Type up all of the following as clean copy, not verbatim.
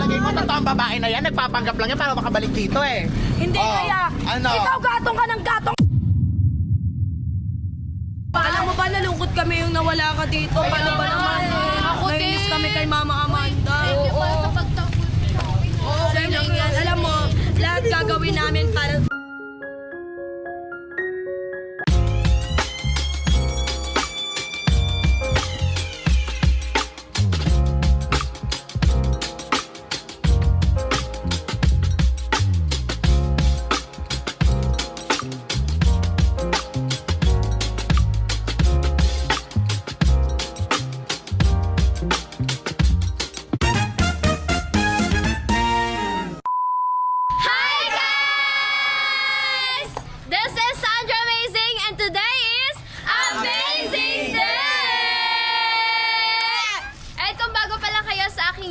Palagay mo, totoo ang babae na yan, nagpapanggap lang yan para makabalik dito eh. Hindi kaya. Ano? Ikaw gatong ka ng gatong. Alam mo ba, nalungkot kami yung nawala ka dito. Paano ba naman? Nainis kami kay Mama Amanda. Oo. Okay lang yan. Alam mo, lahat gagawin namin para...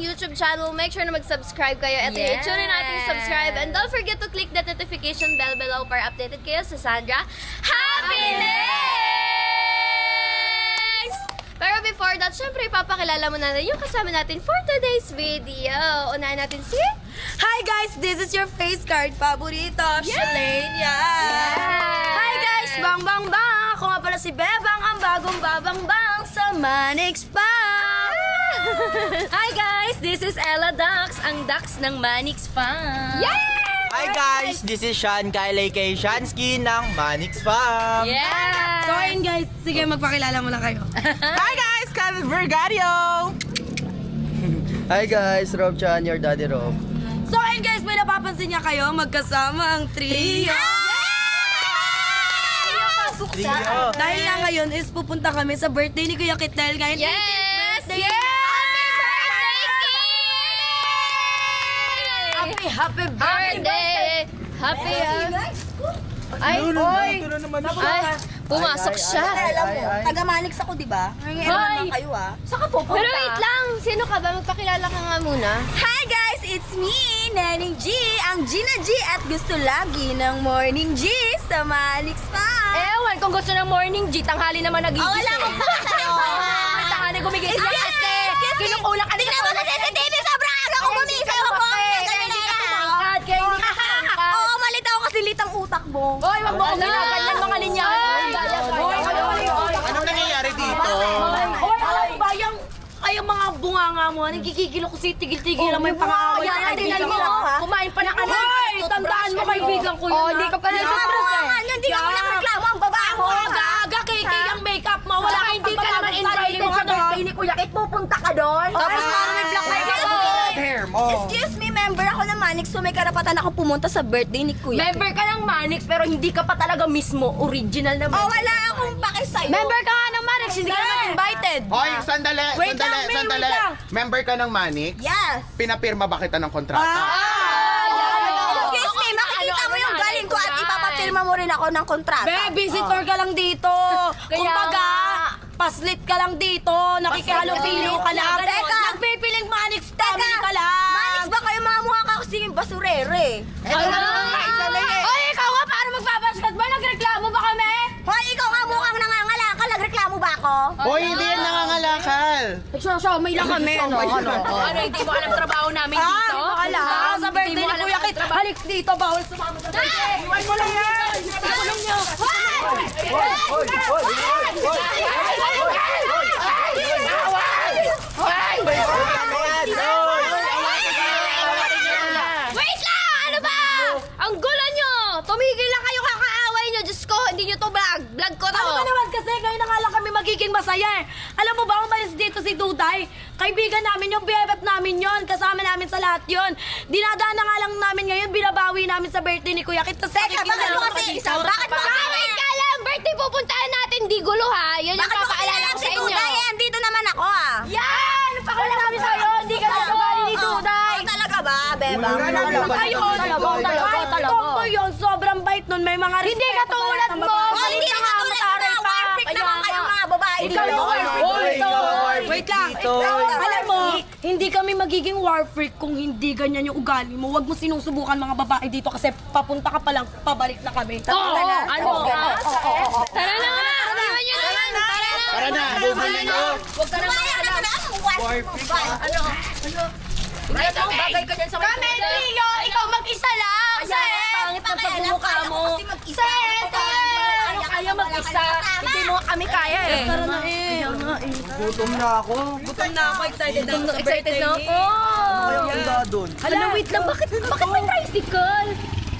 YouTube channel, make sure na mag-subscribe kayo. Ito yung tune natin subscribe. And don't forget to click the notification bell below para updated kayo sa Sandra. Happiness! Pero before that, syempre, ipapakilala mo natin yung kasama natin for today's video. Unahin natin si... Hi guys! This is your face card paborito, Shalane. Hi guys! Bang bang bang! Ako nga pala si Bebang, ang bagong babang bang sa Manix Pa! Hi guys! This is Ella Dax, ang Dax ng Manix Farm. Hi guys! This is Sean Kyle aka Shansky ng Manix Farm. Yeah! So ayun guys, sige magpakilala mo lang kayo. Hi guys, Calvin Vergario! Hi guys, Rob Chan, your daddy Rob. So ayun guys, may napapansin niya kayo, magkasama ang trio. Trio. Dahil nga ngayon is pupunta kami sa birthday ni Kuya Kitel ngayon. Yes! 18th birthday. Happy Birthday! Happy Ay, oy! Ay, pumasok siya. Alam mo, taga-Manix ako, di ba? Ngayon naman kayo, ah. Saka po, Pero wait lang, sino ka ba? Magpakilala ka nga muna. Hi guys, it's me, Neneng G, ang Gina G at gusto lagi ng Morning G sa Manix pa. Ewan, kung gusto ng morning G, tanghali naman nagigising. Wala akong pa sa'yo. May tanghali gumigising yan kasi. Kinukulang ka Tingnan mo sa CCTV, sobrang ano kung gumising ako po. Kaya hindi ka tumangkad. Oo, malitaw kasi litang utak mo. Hoy, wag mo kong ginaganyan mga linyan. Anong nangyayari dito? Hoy, alam ba yung mga bunganga mo, nagkikigil ako si tigil-tigil lang may pang-aaway sa Yan, tingnan kaibigan mo. ko. Kumain pa ng ano. Hoy, tandaan mo kaibigan ko yun. Oh, hindi ka pala Hindi ka mo nagreklamo ang babae mo. Aga, kiki ang makeup mo. Wala kang Hindi ka naman invited sa birthday ni Kuya Kit. Pupunta ka doon. Tapos parang may black eye ka. Hair mo. Excuse me, member ako ng Manix, so may karapatan ako pumunta sa birthday ni Kuya. Member ka ng Manix pero hindi ka pa talaga mismo original na Oh, member. wala akong pake sa'yo. Member ka nga ng Manix, hindi ka naman invited. Hoy, sandali, Wait lang, May, sandali. wait lang. Member ka ng Manix? Yes. Pinapirma ba kita ng kontrata? Excuse me, makikita mo yung galing ko at ipapapirma mo rin ako ng kontrata. Be, visitor ka lang dito. Kumbaga, paslit ka lang dito. Nakikihalong-pilo ka lang. Teka. Nagpipiling Manix family ka lang. Manix ba kayo mga mukha ka kasi basurere? Oy, ikaw nga, paano magbabaskat ba? Nagreklamo ba kami? Hoy, ikaw nga mukhang nangangalakal. Nagreklamo ba ako? Hoy, hindi yan nangangalakal. May lang kami. Ano, hindi mo alam trabaho namin dito? Sa birthday ni Kuya Kit. Halik dito, bawal sumama sa birthday. Iwan mo lang yan. Iwan niyo. Wait lang! Ano ba? Ang gulo nyo! Tumigil lang kayo kakaaway nyo. Diyos ko, hindi nyo to vlog. Vlog ko to. Ano ba naman kasi ngayon na nga lang kami magiging masaya eh. Alam mo ba, umalis dito si Duday. Kaibigan namin yung BFF namin yon, kasama namin sa lahat yon. Dinadaan na nga lang namin ngayon, binabawi namin sa birthday ni Kuya Kit. Teka, bakit mo kasi? Bakit mo kasi? Wait ka lang! Birthday pupuntahan natin. Di gulo ha. Yun yung Bakit mo kasi papaalala ko si sa inyo. Duday? Eh, andito naman ako ah. Yan! Pakala namin sa'yo, hindi ka lang ugali ni Duday. Oh, talaga ba, Bebang? Ayun, talaga. Yun, sobrang bait nun. May mga respeto. Hindi ka tulad mo. Oh, hindi na katulad mo. Warfreak naman kayo mga babae dito. Wait lang. Alam mo, hindi kami magiging war freak kung hindi ganyan yung ugali mo. Huwag mo sinusubukan mga babae dito kasi papunta ka pa lang, pabalik na kami. Ano? Tara na nga! Iwan nyo na yan! Tara na, bubuhin nyo. Huwag ka naman alam. Alam mo, bagay ka dyan sa Kami, Trio, ikaw mag-isa lang. Kaya, pangit ng pagmumukha mo. Ano kaya mag-isa? Hindi mo kami kaya eh. Tara na eh. Gutom na ako. Excited na ako. Kaya handa doon. Hala, wait lang. Bakit may tricycle?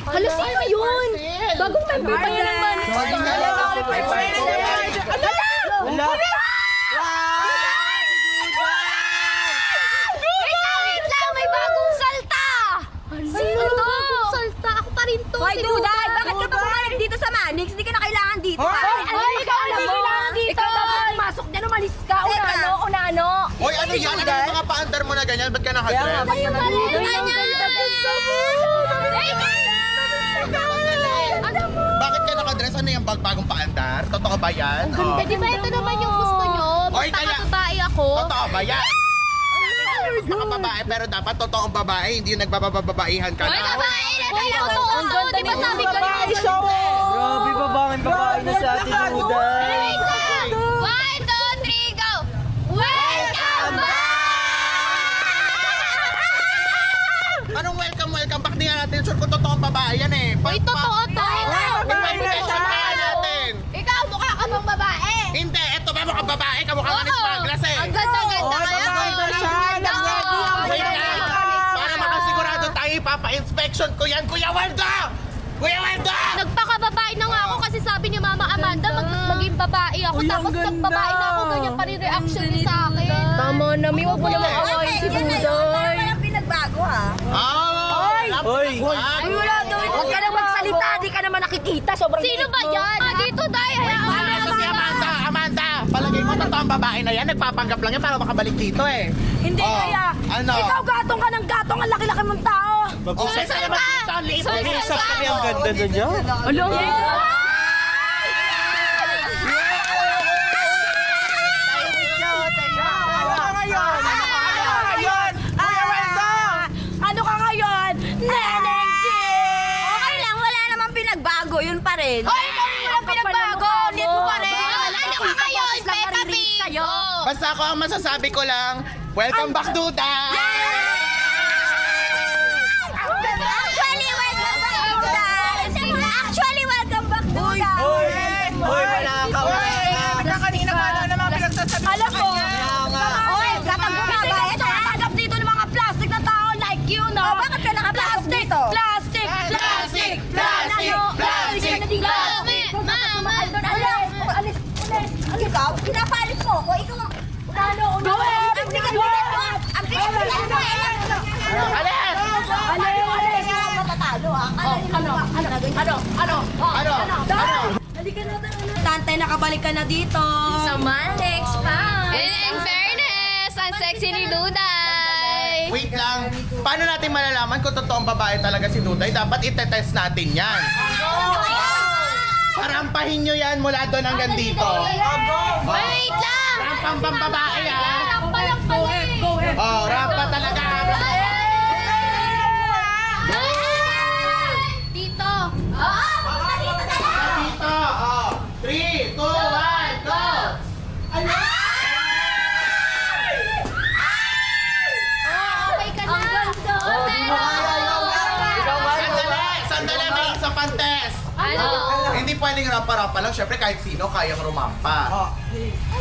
Hala, sino yun? Bagong member pa yan ng Manix Star. Wala. Wait lang! May bagong salta! Sino to? Bagong salta? Ako pa rin to. Hoy, Duday, bakit ka pa bumalik dito sa Manix? Hindi ka na kailangan dito. Ay, ikaw hindi kailangan dito. Ikaw dapat pumasok dyan, umalis ka. Unano. Hoy, ano yan? Ano yung mga paandar mo na ganyan? Ba't ka nakadress? Bakit ka nakadress? Ano yung bagong paandar? Totoo ba yan? Oh. Di ba ito naman yung gusto nyo? Hoy, kaya- Magpakababae ako. Totoo ba yan? Mga babae, pero dapat totoong babae, hindi yung nagbabababaihan ka Hoy, na. babae na tayo to. Di ba sabi ko yun? Grabe, babae na sa atin, Duday. Wait lang! 1, 2, 3, go! Welcome back! Anong welcome back? Di nga natin sure kung totoong babae yan eh. Uy, totoo to! Invitation kaya natin. Ikaw, mukha ka bang babae? Hindi, eto ba mukhang babae? Kamukha nga ni Spanglas eh. Ang ganda-ganda kaya. Wait lang. Para makasigurado tayo, ipapa-inspection ko yan, Kuya Waldo! Kuya Waldo! Nagpakababae na nga ako kasi sabi ni Mama Amanda maging babae ako. Tapos nagbabae na ako, ganyan pa rin reaction niya sa akin. Tama na, Mi. Huwag mo naman kawain si Budoy. Walang pinagbago ha. Hoy! Ay, wala daw. Huwag ka nang magsalita. Di ka naman nakikita. Sobrang Sino ba yan? Dito tayo. Ito si Amanda! Palagay mo totoong babae na yan, nagpapanggap lang yan para makabalik dito eh. Hindi Oh, kaya. ano? Ikaw gatong ka ng gatong. Ang laki-laki mong tao. Sesa naman dito, ang liit mo. Usap kami ang ganda na niya. Alam mo. Ano ka ngayon? Neneng G! Okay lang, wala namang pinagbago. Yun pa rin. Hoy, walang pinagbago. Need mo pa rin. Ano ka ngayon? Peka sa'yo. Basta ako ang masasabi ko lang, welcome back, Duda! Actually, welcome back, Duday. Actually, welcome back, Duday. Hoy, wala ka. Kanina pa ano naman pinagsasabi Alam ko. Oy, kapag bumaba, Hindi ka tatanggap dito ng mga plastic na tao like you, no? Oh, bakit ka nakapasok dito? Plastic! Plastic! Plastic! Plastic! Mama! Alis. Ikaw, pinapalis mo ako. Ikaw ang... Go ahead! Ang bigat-bigat mo. Ang bigat-bigat mo. Alis! Alis! Matatalo ha. Ano? Tantay, nakabalik ka na dito. Sa Manix pa. In fairness, ang sexy ni Duday. Wait lang, paano natin malalaman kung totoong babae talaga si Duday? Dapat itetest natin yan. Parampahin nyo yan mula doon hanggang dito. Wait lang! Rampang babae ha. Rampa lang pala eh. Oh, rampa talaga. Dito. Dito, oh. 3, 2, 1, go! Okay ka na. Sandali, may isa pang test. Ano? Hindi pwedeng rampa-rampa lang. Siyempre, kahit sino kayang rumampa.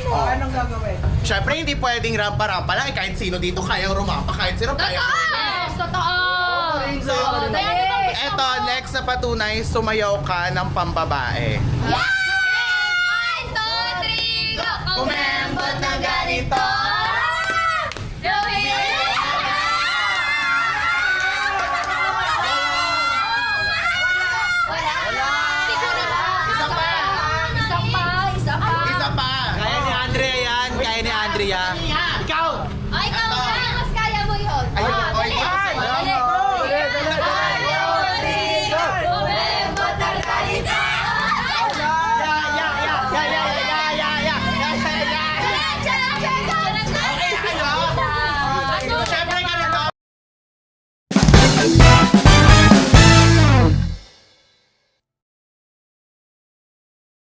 Anong gagawin? Siyempre, hindi pwedeng rampa-rampa lang. Kahit sino dito kayang rumampa. Kahit sino kayang Yes, totoo. So, eto, next na patunay, sumayaw ka ng pambabae. Yeah!